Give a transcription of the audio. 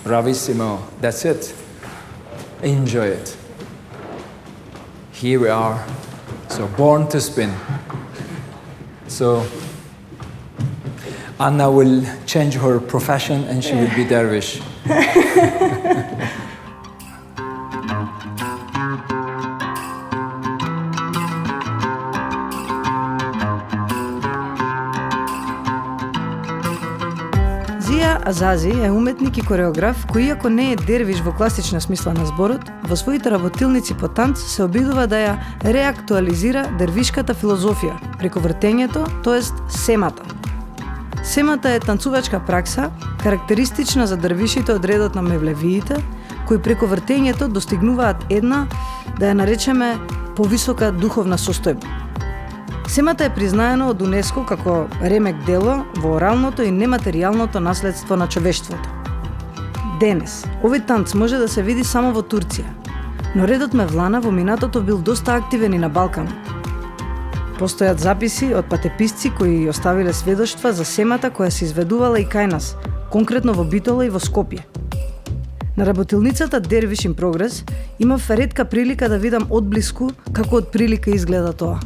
Bravissimo. That's it. Enjoy it. Here we are. So born to spin. So Anna will change her profession and she will be dervish. Зија Азази е уметник и кореограф кој, иако не е дервиш во класична смисла на зборот, во своите работилници по танц се обидува да ја реактуализира дервишката филозофија преку вртењето, тоест семата. Семата е танцувачка пракса, карактеристична за дервишите од редот на мевлевиите, кои преку вртењето достигнуваат една, да ја наречеме, повисока духовна состојба. Семата е признаено од УНЕСКО како ремек дело во оралното и нематеријалното наследство на човештвото. Денес, овој танц може да се види само во Турција, но редот Мевлана во минатото бил доста активен и на Балканот. Постојат записи од патеписци кои оставиле сведоштва за семата која се изведувала и кај нас, конкретно во Битола и во Скопје. На работилницата Dervish in Progress имав ретка прилика да видам одблиску како од прилика изгледа тоа.